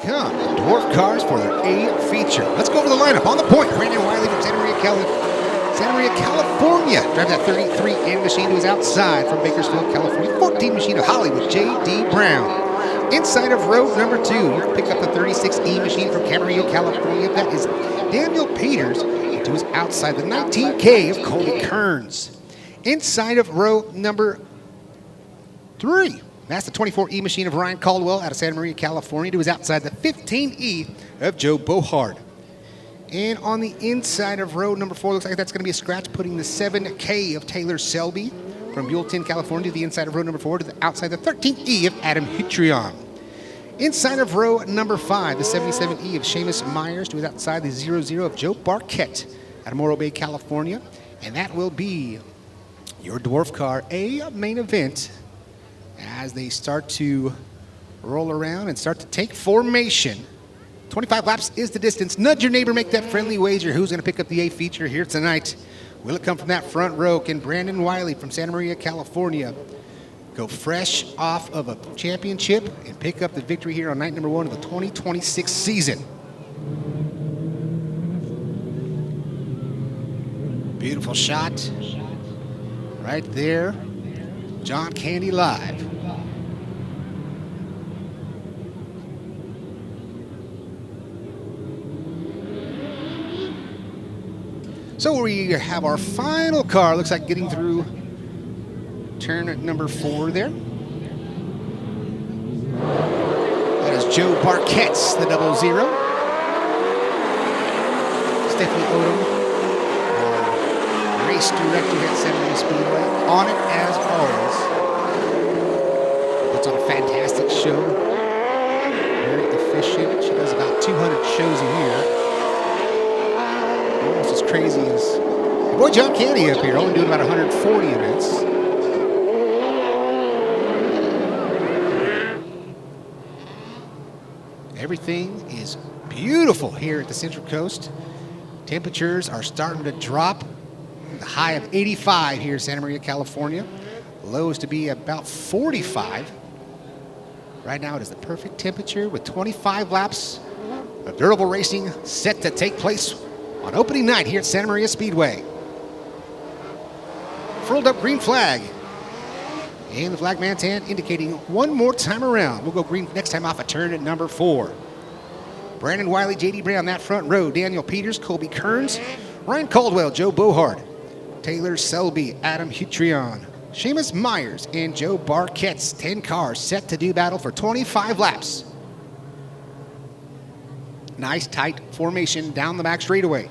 come Dwarf Cars for their A feature. Let's go over the lineup. On the point, Brandon Wiley from Santa Maria, California. Drives that 33N machine to his outside from Bakersfield, California. 14 machine of Hollywood, J.D. Brown. Inside of row number 2, you can pick up the 36E machine from Camarillo, California. That is Daniel Peters. To his outside, the 19K of Colby Kearns. Inside of row number 3, that's the 24E machine of Ryan Caldwell out of Santa Maria, California. To his outside, the 15E of Joe Bohard. And on the inside of row number 4, looks like that's going to be a scratch, putting the 7K of Taylor Selby from Buellton, California, to the inside of row number 4, to the outside, the 13E of Adam Hutrion. Inside of row number 5, the 77E of Seamus Myers, to his outside, the 00 of Joe Barquette out of Morro Bay, California. And that will be your Dwarf Car A main event as they start to roll around and start to take formation. 25 laps is the distance. Nudge your neighbor, make that friendly wager. Who's going to pick up the A feature here tonight? Will it come from that front row? Can Brandon Wiley from Santa Maria, California go fresh off of a championship and pick up the victory here on night number 1 of the 2026 season? Beautiful shot right there. John Candy live. So we have our final car. Looks like getting through turn number 4 there. That is Joe Barquette's the 00. Stephanie Odom, our race director at Santa Maria Speedway, on it as always. Puts on a fantastic show. Very efficient. She does about 200 shows a year. Almost as crazy as your boy John Candy up here, only doing about 140 events. Everything is beautiful here at the Central Coast. Temperatures are starting to drop. The high of 85 here in Santa Maria, California. Lows to be about 45. Right now it is the perfect temperature with 25 laps of durable racing set to take place on opening night here at Santa Maria Speedway. Furled up green flag. And the flag man's hand indicating one more time around. We'll go green next time off a turn at number 4. Brandon Wiley, J.D. Brown, that front row. Daniel Peters, Colby Kearns, Ryan Caldwell, Joe Bohard, Taylor Selby, Adam Hutrion, Seamus Myers, and Joe Barquette's 10 cars set to do battle for 25 laps. Nice tight formation down the back straightaway.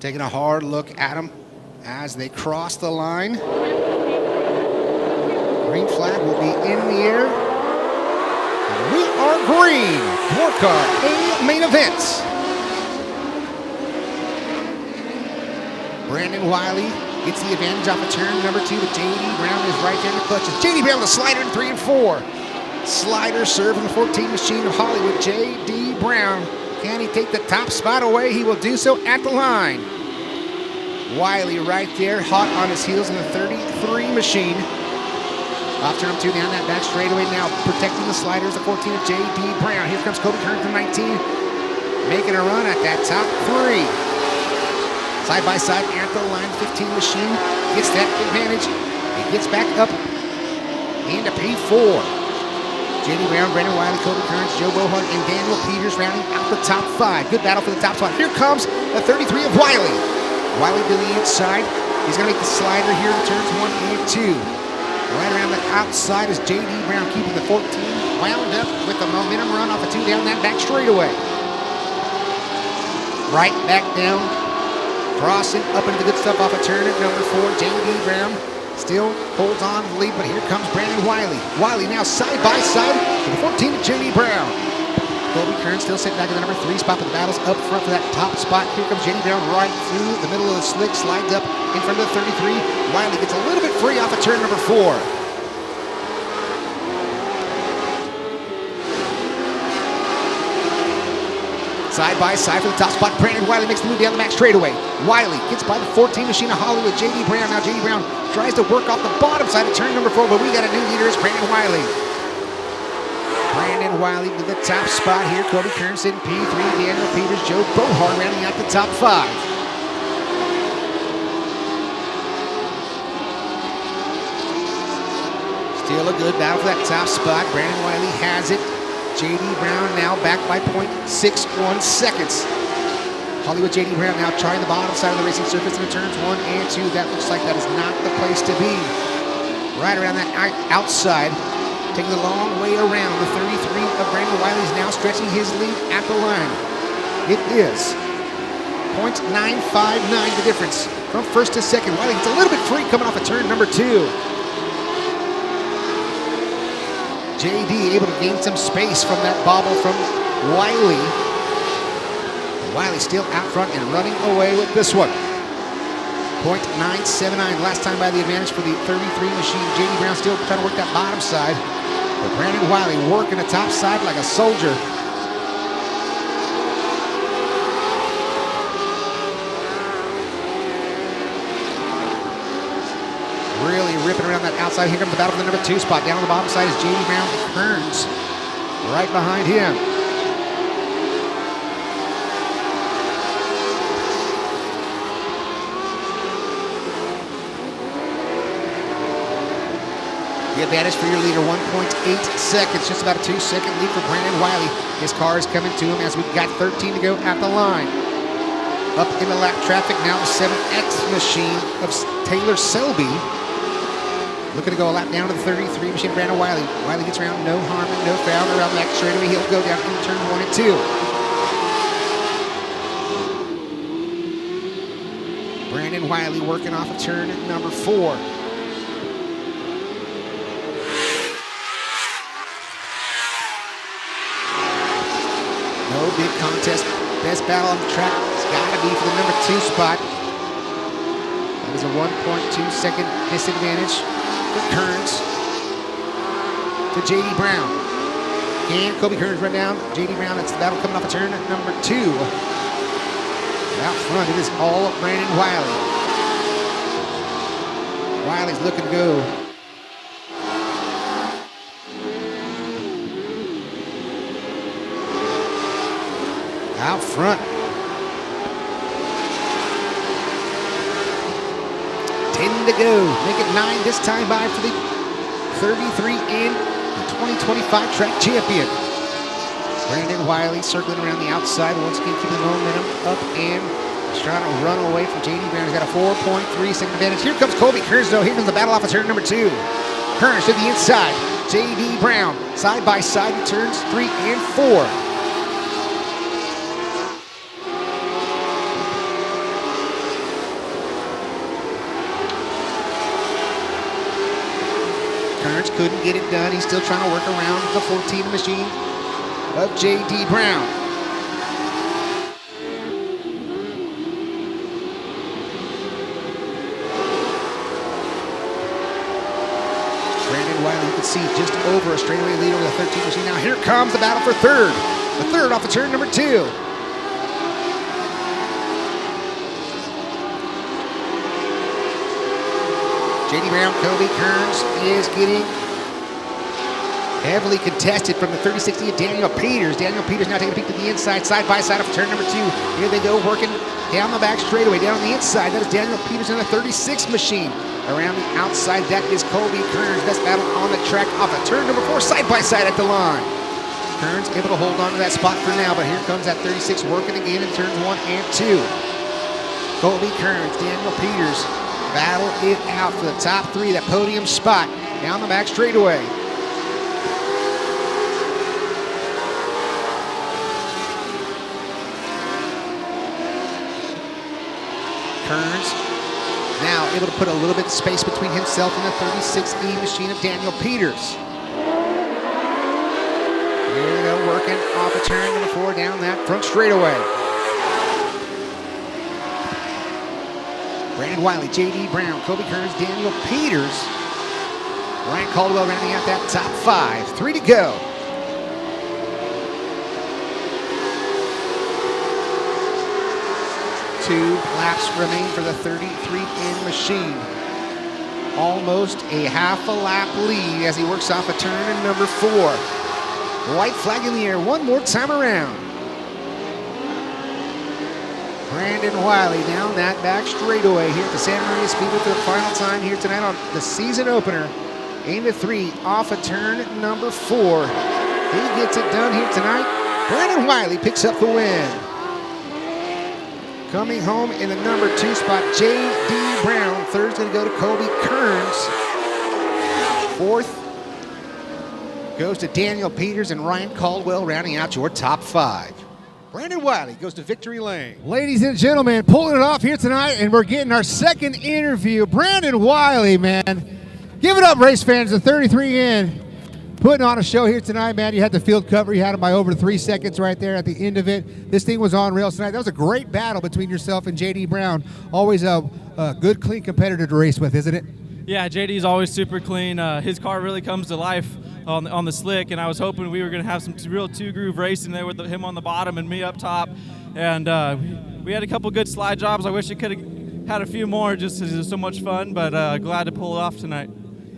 Taking a hard look at them as they cross the line. Green flag will be in the air. And we are green. Dwarf Car A main event. Brandon Wiley gets the advantage off of turn number 2, but J.D. Brown is right there in the clutches. J.D. Brown with a slider in 3 and 4. Slider serving the 14 machine of Hollywood. J.D. Brown. Can he take the top spot away? He will do so at the line. Wiley right there, hot on his heels in the 33 machine. Off turn 2 down that back straightaway now, protecting the sliders, the 14 of J.D. Brown. Here comes Colby Kearns, the 19, making a run at that top 3. Side by side at the line, 15 machine gets that advantage. It gets back up into P4. J.D. Brown, Brandon Wiley, Colby Kearns, Joe Bohard, and Daniel Peters rounding out the top 5. Good battle for the top spot. Here comes the 33 of Wiley. Wiley to the inside. He's going to make the slider here in turns 1 and 2. Right around the outside is J.D. Brown, keeping the 14 wound up with the momentum run off a 2 down that back straightaway. Right back down, crossing up into the good stuff off a turn at number 4. J.D. Brown still holds on to the lead, but here comes Brandon Wiley. Wiley now side by side with the 14 of J.D. Brown. Colby Kearns still sitting back in the number 3 spot, but the battle's up front for that top spot. Here comes J.D. Brown right through the middle of the slick, slides up in front of the 33. Wiley gets a little bit free off of turn number 4. Side by side for the top spot. Brandon Wiley makes the move down the back straightaway. Wiley gets by the 14 machine of Hollywood. J.D. Brown. Now J.D. Brown tries to work off the bottom side of turn number 4, but we got a new leader. It's Brandon Wiley. Brandon Wiley to the top spot here. Kobe Kearns in P3. Daniel Peters, Joe Bohar rounding out the top 5. Still a good battle for that top spot. Brandon Wiley has it. J.D. Brown now back by 0.61 seconds. Hollywood J.D. Brown now trying the bottom side of the racing surface in the turns 1 and 2. That looks like that is not the place to be. Right around that outside, taking the long way around. The 33 of Brandon Wiley is now stretching his lead at the line. It is 0.959 the difference from first to second. Wiley gets a little bit free coming off of turn number 2. J.D. able to gain some space from that bobble from Wiley. Wiley still out front and running away with this one. 0.979 last time by the advantage for the 33 machine. J.D. Brown still trying to work that bottom side. But Brandon Wiley working the top side like a soldier. Really ripping around that outside. Here comes the battle for the number 2 spot. Down on the bottom side is J.D. Brown and Kearns right behind him. The advantage for your leader, 1.8 seconds. Just about a 2-second lead for Brandon Wiley. His car is coming to him as we've got 13 to go at the line. Up in the lap traffic now, the 7X machine of Taylor Selby. Looking to go a lap down to the 33 machine, Brandon Wiley. Wiley gets around, no harm and no foul. Around the back straightaway, he'll go down in turn 1 and 2. Brandon Wiley working off of turn number 4. No big contest. Best battle on the track has got to be for the number 2 spot. That is a 1.2 second disadvantage for Kearns to J.D. Brown. Can Kobe Kearns run down J.D. Brown? That's the battle coming off of turn number 2. Out front, it is all Brandon Wiley. Wiley's looking to go. Out front. 10 to go. Make it 9 this time by for the 33 and the 2025 track champion. Brandon Wiley circling around the outside. Once again, keeping the momentum up and he's trying to run away from J.D. Brown. He's got a 4.3 second advantage. Here comes Kobe Kearns, though. Here comes the battle off of turn number 2. Kearns to the inside. J.D. Brown side by side in turns 3 and 4. Kearns couldn't get it done. He's still trying to work around the 14 machine of J.D. Brown. Brandon Wiley, you can see just over a straightaway lead over the 13 machine. Now here comes the battle for third. The third off of turn number 2. J.D. Brown, Kobe Kearns is getting heavily contested from the 3060 of Daniel Peters. Daniel Peters now taking a peek to the inside, side by side of turn number 2. Here they go, working down the back straightaway, down on the inside. That is Daniel Peters in the 36 machine. Around the outside, that is Kobe Kearns. Best battle on the track off of turn number 4, side by side at the line. Kearns able to hold on to that spot for now, but here comes that 36 working again in turns 1 and 2. Kobe Kearns, Daniel Peters battle it out for the top 3, that podium spot down the back straightaway. Kearns now able to put a little bit of space between himself and the 36E machine of Daniel Peters. Here we go, working off of turn number 4 down that front straightaway. Brandon Wiley, J.D. Brown, Kobe Kearns, Daniel Peters. Ryan Caldwell rounding out that top 5. 3 to go. 2 laps remain for the 33-in machine. Almost a half a lap lead as he works off a turn in number 4. White flag in the air one more time around. Brandon Wiley down that back straightaway here at the Santa Maria Speedway for the final time here tonight on the season opener. Into 3 off a turn number 4. He gets it done here tonight. Brandon Wiley picks up the win. Coming home in the number 2 spot, J.D. Brown. Third's going to go to Colby Kearns. 4th goes to Daniel Peters and Ryan Caldwell, rounding out your top 5. Brandon Wiley goes to victory lane. Ladies and gentlemen, pulling it off here tonight, and we're getting our second interview. Brandon Wiley, man. Give it up, race fans, the 33 in. Putting on a show here tonight, man. You had the field cover. You had him by over 3 seconds right there at the end of it. This thing was on rails tonight. That was a great battle between yourself and J.D. Brown. Always a good, clean competitor to race with, isn't it? Yeah, JD's always super clean. His car really comes to life on the slick, and I was hoping we were going to have some real two-groove racing there with him on the bottom and me up top. And we had a couple good slide jobs. I wish it could have had a few more just because it was so much fun, but glad to pull it off tonight.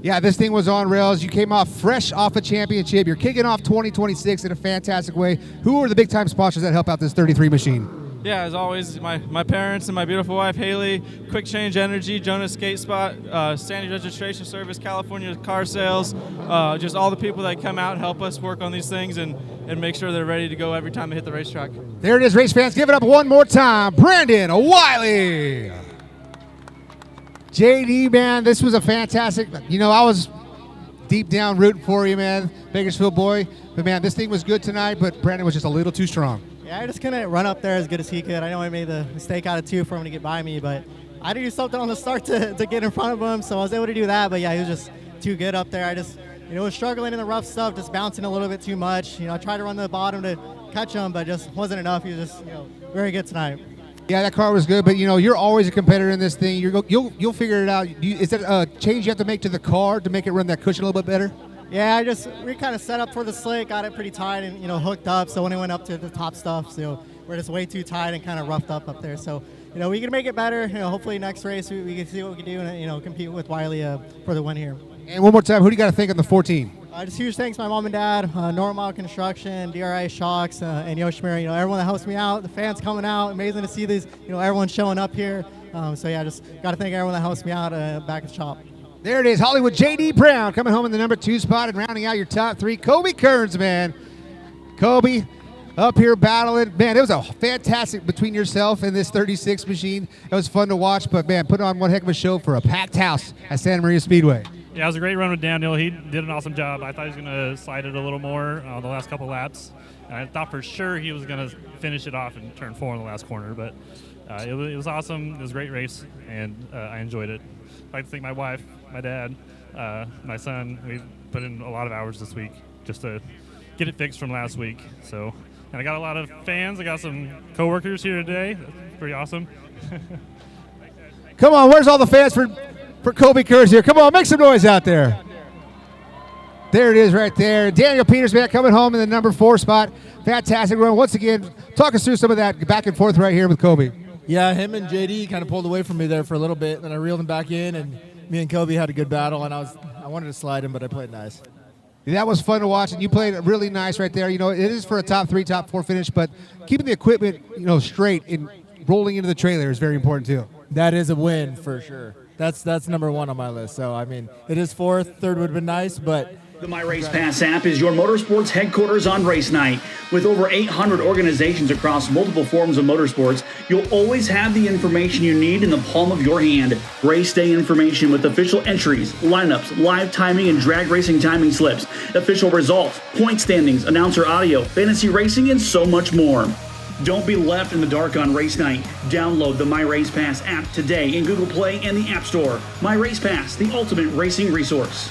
Yeah, this thing was on rails. You came off fresh off a championship. You're kicking off 2026 in a fantastic way. Who are the big-time sponsors that help out this 33 machine? Yeah, as always, my parents and my beautiful wife, Haley, Quick Change Energy, Jonas Skate Spot, Sandy Registration Service, California Car Sales, just all the people that come out and help us work on these things and make sure they're ready to go every time they hit the racetrack. There it is, race fans. Give it up one more time. Brandon Wiley. JD, man, this was a fantastic, I was deep down rooting for you, man, Bakersfield boy. But, man, this thing was good tonight, but Brandon was just a little too strong. Yeah, I just couldn't run up there as good as he could. I know I made the mistake out of 2 for him to get by me, but I had to do something on the start to get in front of him, so I was able to do that. But, yeah, he was just too good up there. I just, was struggling in the rough stuff, just bouncing a little bit too much. I tried to run the bottom to catch him, but just wasn't enough. He was just, very good tonight. Yeah, that car was good, but you're always a competitor in this thing. You'll figure it out. Is that a change you have to make to the car to make it run that cushion a little bit better? Yeah, we kind of set up for the slick, got it pretty tight and hooked up. So when it went up to the top stuff, we're just way too tight and kind of roughed up there. So we can make it better. Hopefully next race we can see what we can do and compete with Wiley for the win here. And one more time, who do you got to thank on the 14? Just huge thanks to my mom and dad, Normal Construction, DRI Shocks, and Yoshimura. Everyone that helps me out, the fans coming out, amazing to see these. Everyone showing up here. So yeah, just got to thank everyone that helps me out back at the shop. There it is, Hollywood J.D. Brown coming home in the number 2 spot and rounding out your top 3. Colby Kearns, man. Colby up here battling. Man, it was a fantastic between yourself and this 36 machine. It was fun to watch, but man, put on one heck of a show for a packed house at Santa Maria Speedway. Yeah, it was a great run with Daniel. He did an awesome job. I thought he was going to slide it a little more the last couple laps. And I thought for sure he was going to finish it off in turn 4 in the last corner, but it was awesome. It was a great race, and I enjoyed it. I'd like to thank my wife, my dad, my son. We put in a lot of hours this week just to get it fixed from last week. And I got a lot of fans. I got some coworkers here today. That's pretty awesome. Come on, where's all the fans for Colby Kearns here? Come on, make some noise out there. There it is right there. Daniel Peters, man, coming home in the number 4 spot. Fantastic run. Once again, talk us through some of that back and forth right here with Colby. Yeah, him and JD kind of pulled away from me there for a little bit, and then I reeled him back in, and me and Kobe had a good battle, and I wanted to slide him, but I played nice. That was fun to watch, and you played really nice right there. It is for a top 3, top 4 finish, but keeping the equipment, straight and rolling into the trailer is very important too. That is a win for sure. That's number 1 on my list. So, it is 4th. 3rd would have been nice, but... The My Race Pass app is your motorsports headquarters on race night. With over 800 organizations across multiple forms of motorsports, you'll always have the information you need in the palm of your hand. Race day information with official entries, lineups, live timing and drag racing timing slips, official results, point standings, announcer audio, fantasy racing, and so much more. Don't be left in the dark on race night. Download the My Race Pass app today in Google Play and the App Store. My Race Pass, the ultimate racing resource.